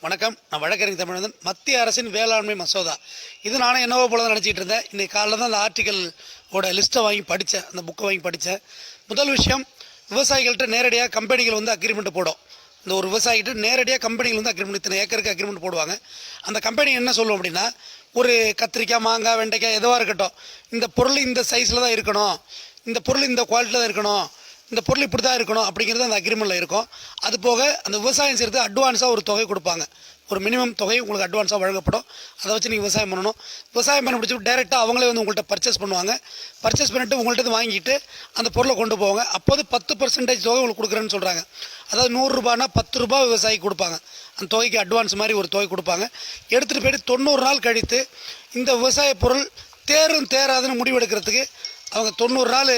வணக்கம். நான் வழக்கறிஞர் தமிழன். மத்திய அரசின் வேளாண்மை மசோதா இது நானும் என்னவோ போல தான் நினச்சிட்டு இருந்தேன். இன்றைக்கி காலையில் தான் அந்த ஆர்டிக்கலோட லிஸ்ட்டை வாங்கி படித்தேன், அந்த புக்கை வாங்கி படித்தேன். முதல் விஷயம், விவசாயிகள்கிட்ட நேரடியாக கம்பெனிகள் வந்து அக்ரிமெண்ட் போடும். இந்த ஒரு விவசாயிகிட்ட நேரடியாக கம்பெனிகள் வந்து அக்ரிமெண்ட், இத்தனை ஏக்கருக்கு அக்ரிமெண்ட் போடுவாங்க. அந்த கம்பெனி என்ன சொல்லும் அப்படின்னா, ஒரு கத்திரிக்காய், மாங்காய், வெண்டைக்காய் எதுவாக இருக்கட்டும், இந்த பொருள் இந்த சைஸில் தான் இருக்கணும், இந்த பொருள் இந்த குவாலிட்டியில் தான் இருக்கணும், இந்த பொருள் இப்படி தான் இருக்கணும் அப்படிங்கிறது அந்த அக்ரிமெண்ட்டில் இருக்கும். அது போக அந்த விவசாயம் செய்கிறது அட்வான்ஸாக ஒரு தொகை கொடுப்பாங்க. ஒரு மினிமம் தொகை உங்களுக்கு அட்வான்ஸாக வழங்கப்படும். அதை வச்சு நீங்கள் விவசாயம் பண்ணணும். விவசாயம் பண்ண முடிச்சு டேரெக்டாக அவங்களே வந்து உங்கள்கிட்ட பர்ச்சேஸ் பண்ணுவாங்க. பர்ச்சேஸ் பண்ணிவிட்டு உங்கள்கிட்ட வாங்கிட்டு அந்த பொருளை கொண்டு போவாங்க. அப்போது 10% தொகை உங்களுக்கு கொடுக்குறேன்னு சொல்கிறாங்க. அதாவது 100 ரூபானா 10 ரூபா விவசாயிக்கு கொடுப்பாங்க. அந்த தொகைக்கு அட்வான்ஸ் மாதிரி ஒரு தொகை கொடுப்பாங்க. எடுத்துகிட்டு போய்ட்டு 90 நாள் கழித்து இந்த விவசாய பொருள் தேரும் தேராதுன்னு முடிவெடுக்கிறதுக்கு அவங்க 90 நாள்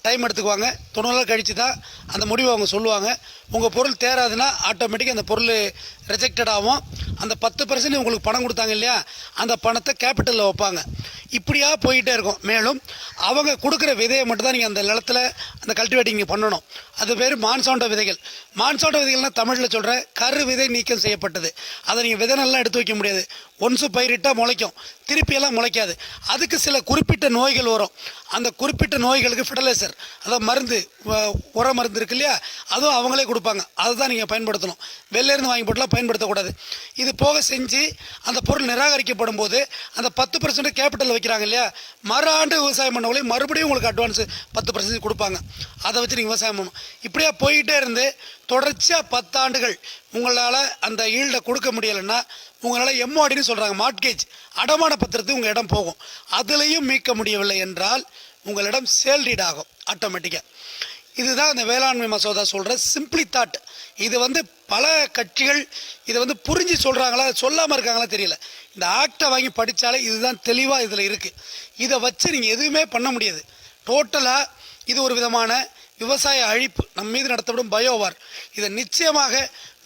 டைம் எடுத்துக்குவாங்க. 90 நாள் கழித்து தான் அந்த முடிவை அவங்க சொல்லுவாங்க. உங்கள் பொருள் தேராதுன்னா ஆட்டோமேட்டிக்காக அந்த பொருள் ரிஜெக்டட் ஆகும். அந்த 10% உங்களுக்கு பணம் கொடுத்தாங்க இல்லையா, அந்த பணத்தை கேபிட்டலில் வைப்பாங்க. இப்படியா போயிட்டே இருக்கும். மேலும் அவங்க கொடுக்குற விதையை மட்டும் தான் நீங்கள் அந்த நிலத்தில் அந்த கல்டிவேட்டிங் பண்ணணும். அது பேர் மான்சாண்டோ விதைகள். மான்சாண்டோ விதைகள்னால் தமிழில் சொல்கிறேன், கரு விதை நீக்கம் செய்யப்பட்டது. அதை நீங்கள் விதை நல்லா எடுத்து வைக்க முடியாது. ஒன்ஸு பயிரிட்டால் முளைக்கும், திருப்பியெல்லாம் முளைக்காது. அதுக்கு சில குறிப்பிட்ட நோய்கள் வரும். அந்த குறிப்பிட்ட நோய்களுக்கு ஃபெர்டிலைசர், அதாவது மருந்து, உர மருந்து இருக்கு இல்லையா, அதுவும் அவங்களே கொடுப்பாங்க. அதுதான் நீங்கள் பயன்படுத்தணும். வெளிலேருந்து வாங்கி போட்டுலாம் பயன்படுத்தக்கூடாது. இது போக செஞ்சு அந்த பொருள் நிராகரிக்கப்படும் போது அந்த 10% கேபிட்டல் வைக்கிறாங்க இல்லையா, மறு ஆண்டு விவசாயம் பண்ணவங்களே மறுபடியும் உங்களுக்கு அட்வான்ஸு 10% கொடுப்பாங்க. அதை வச்சு நீங்கள் விவசாயம் பண்ணணும். இப்படியா போயிட்டே இருந்து தொடர்ச்சியாக 10 ஆண்டுகள் உங்களால் அந்த ஈல்டை கொடுக்க முடியலைன்னா உங்களால் எம்ஓடின்னு சொல்கிறாங்க, மார்ட்கேஜ், அடமான பத்திரத்துக்கு உங்கள் இடம் போகும். அதுலேயும் மீட்க முடியவில்லை என்றால் உங்களிடம் சேல்ரீட் ஆகும் ஆட்டோமேட்டிக்காக. இதுதான் இந்த வேளாண்மை மசோதா சொல்கிற சிம்பிளி தாட். இது வந்து பல கட்சிகள் இதை வந்து புரிஞ்சு சொல்கிறாங்களா சொல்லாமல் இருக்காங்களா தெரியல. இந்த ஆக்டை வாங்கி படித்தாலே இதுதான் தெளிவாக இதில் இருக்குது. இதை வச்சு நீங்கள் எதுவுமே பண்ண முடியாது. டோட்டலாக இது ஒரு விதமான விவசாய அழிப்பு, நம்ம மீது நடத்தப்படும் பயோவார். இதை நிச்சயமாக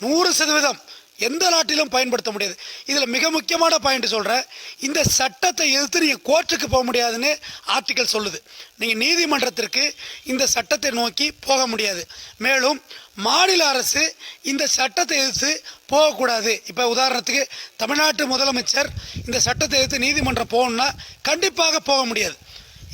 100% எந்த நாட்டிலும் பயன்படுத்த முடியாது. இதில் மிக முக்கியமான பாயிண்ட் சொல்கிறேன், இந்த சட்டத்தை எதிர்த்து நீங்கள் கோர்ட்டுக்கு போக முடியாதுன்னு ஆர்டிக்கல் சொல்லுது. நீங்கள் நீதிமன்றத்திற்கு இந்த சட்டத்தை நோக்கி போக முடியாது. மேலும் மாநில அரசு இந்த சட்டத்தை எதிர்த்து போகக்கூடாது. இப்போ உதாரணத்துக்கு தமிழ்நாட்டு முதலமைச்சர் இந்த சட்டத்தை எதிர்த்து நீதிமன்றம் போகணுன்னா கண்டிப்பாக போக முடியாது.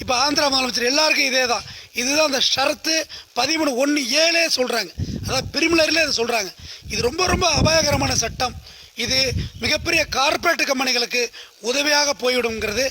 இப்போ ஆந்திரா முதலமைச்சர் எல்லாருக்கும் இதே தான். இதுதான் அந்த ஷரத்து 13(1)(7) சொல்கிறாங்க. அதாவது பிரிமினரியில் இதை சொல்கிறாங்க. இது ரொம்ப ரொம்ப அபாயகரமான சட்டம். இது மிகப்பெரிய கார்ப்பரேட் கம்பெனிகளுக்கு உதவியாக போய்விடுங்கிறது